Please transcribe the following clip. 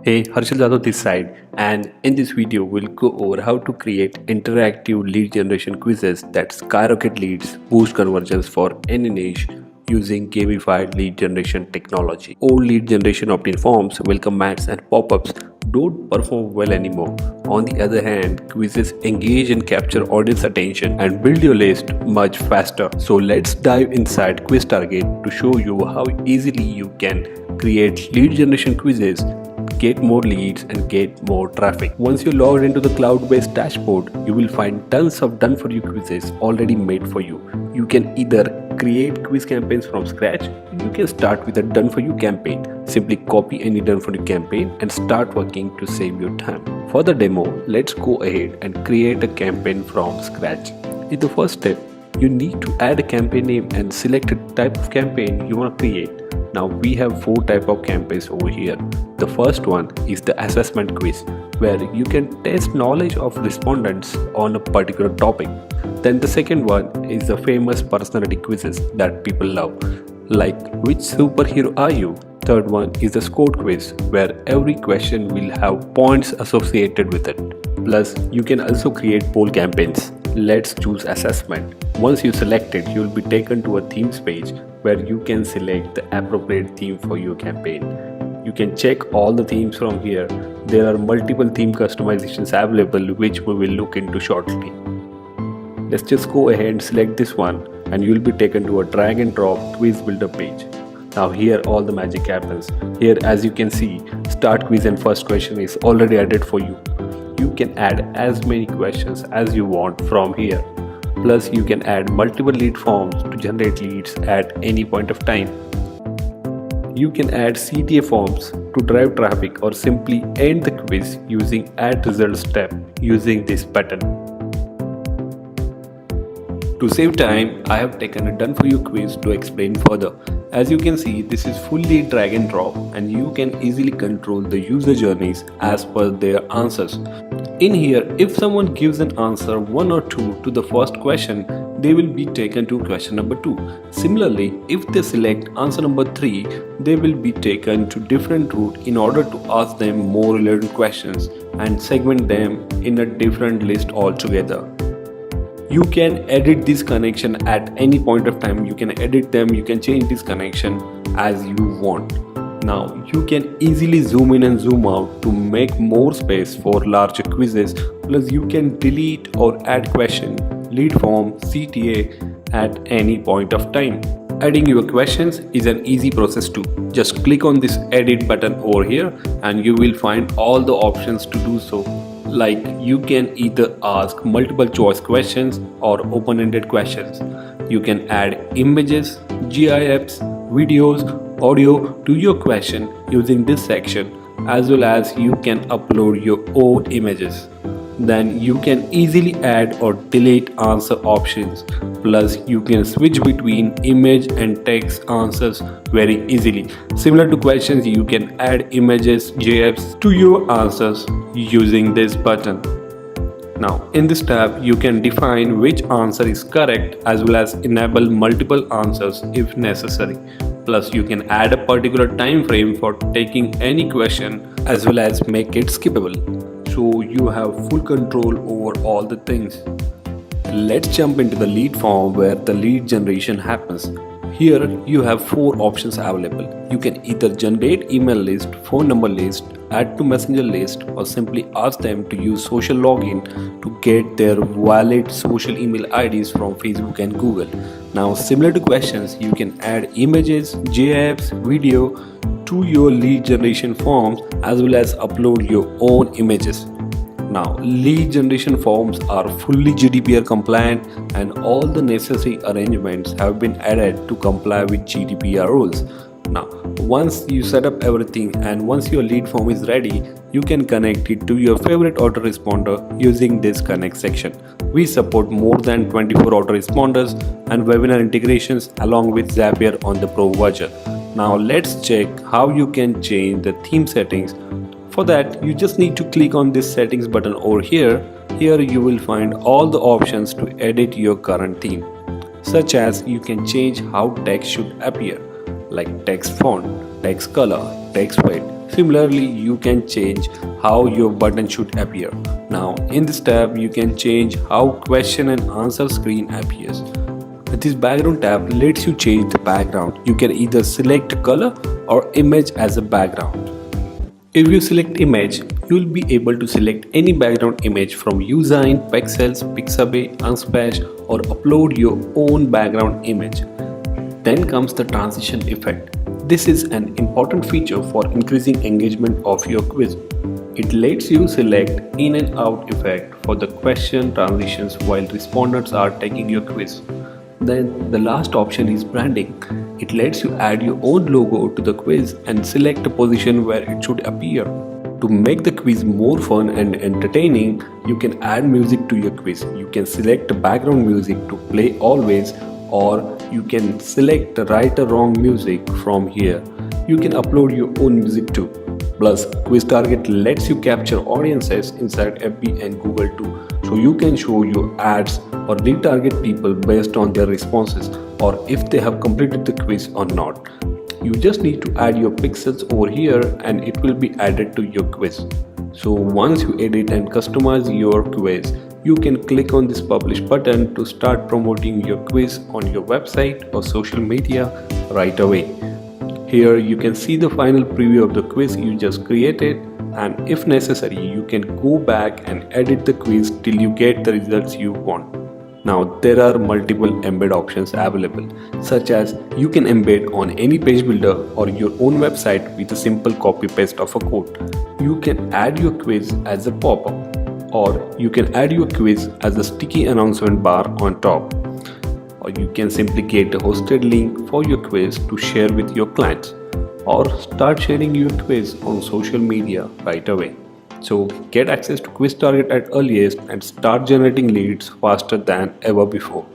Hey, Harshal Jadhav this side, and in this video we'll go over how to create interactive lead generation quizzes that skyrocket leads, boost conversions for any niche using gamified lead generation technology. Old lead generation opt-in forms, welcome mats and pop-ups don't perform well anymore. On the other hand, quizzes engage and capture audience attention and build your list much faster. So let's dive inside Quiz Target to show you how easily you can create lead generation quizzes, get more leads and get more traffic. Once you're logged into the cloud-based dashboard, you will find tons of done-for-you quizzes already made for you. You can either create quiz campaigns from scratch, you can start with a done-for-you campaign. Simply copy any done-for-you campaign and start working to save your time. For the demo, let's go ahead and create a campaign from scratch. In the first step, you need to add a campaign name and select a type of campaign you want to create. Now we have 4 types of campaigns over here. The first one is the assessment quiz, where you can test knowledge of respondents on a particular topic. Then the second one is the famous personality quizzes that people love, like which superhero are you? Third one is the score quiz, where every question will have points associated with it. Plus, you can also create poll campaigns. Let's choose assessment. Once you select it, you will be taken to a themes page where you can select the appropriate theme for your campaign. You can check all the themes from here. There are multiple theme customizations available, which we will look into shortly. Let's just go ahead and select this one and you will be taken to a drag and drop quiz builder page. Now here all the magic happens. Here, as you can see, start quiz and first question is already added for you. You can add as many questions as you want from here. Plus you can add multiple lead forms to generate leads at any point of time. You can add CTA forms to drive traffic or simply end the quiz using add results step using this button. To save time, I have taken a done for you quiz to explain further. As you can see, this is fully drag and drop and you can easily control the user journeys as per their answers. In here, if someone gives an answer 1 or 2 to the first question, they will be taken to question number 2. Similarly, if they select answer number 3, they will be taken to different route in order to ask them more relevant questions and segment them in a different list altogether. You can edit this connection at any point of time. You can edit them, you can change this connection as you want. Now you can easily zoom in and zoom out to make more space for larger quizzes. Plus you can delete or add question, lead form, CTA at any point of time. Adding your questions is an easy process too. Just click on this edit button over here and you will find all the options to do so. Like you can either ask multiple choice questions or open-ended questions. You can add images, GIFs, videos, audio to your question using this section, as well as you can upload your own images. Then you can easily add or delete answer options. Plus you can switch between image and text answers very easily. Similar to questions, you can add images, GIFs to your answers using this button. Now in this tab, you can define which answer is correct as well as enable multiple answers if necessary. Plus you can add a particular time frame for taking any question as well as make it skippable. So you have full control over all the things. Let's jump into the lead form where the lead generation happens. Here you have 4 options available. You can either generate email list, phone number list, add to messenger list, or simply ask them to use social login to get their valid social email IDs from Facebook and Google. Now similar to questions, you can add images, GIFs, video to your lead generation forms as well as upload your own images. Now lead generation forms are fully GDPR compliant and all the necessary arrangements have been added to comply with GDPR rules. Now once you set up everything and once your lead form is ready, you can connect it to your favorite autoresponder using this connect section. We support more than 24 autoresponders and webinar integrations along with Zapier on the Pro version. Now let's check how you can change the theme settings. For that, you just need to click on this settings button over here. Here you will find all the options to edit your current theme, such as you can change how text should appear, like text font, text color, text weight, Similarly, you can change how your button should appear. Now, in this tab, you can change how question and answer screen appears. This background tab lets you change the background. You can either select color or image as a background. If you select image, you will be able to select any background image from Usign, Pexels, Pixabay, Unsplash, or upload your own background image. Then comes the transition effect. This is an important feature for increasing engagement of your quiz. It lets you select in and out effect for the question transitions while respondents are taking your quiz. Then the last option is branding. It lets you add your own logo to the quiz and select a position where it should appear. To make the quiz more fun and entertaining, you can add music to your quiz. You can select background music to play always, or you can select the right or wrong music from here. You can upload your own music too. Plus, Quiz Target lets you capture audiences inside FB and Google too, so you can show your ads or retarget people based on their responses or if they have completed the quiz or not. You just need to add your pixels over here and it will be added to your quiz. So once you edit and customize your quiz, you can click on this publish button to start promoting your quiz on your website or social media right away. Here you can see the final preview of the quiz you just created, and if necessary you can go back and edit the quiz till you get the results you want. Now there are multiple embed options available, such as you can embed on any page builder or your own website with a simple copy paste of a code. You can add your quiz as a pop-up, or you can add your quiz as a sticky announcement bar on top. Or you can simply create a hosted link for your quiz to share with your clients, or start sharing your quiz on social media right away. So get access to Quiz Target at earliest and start generating leads faster than ever before.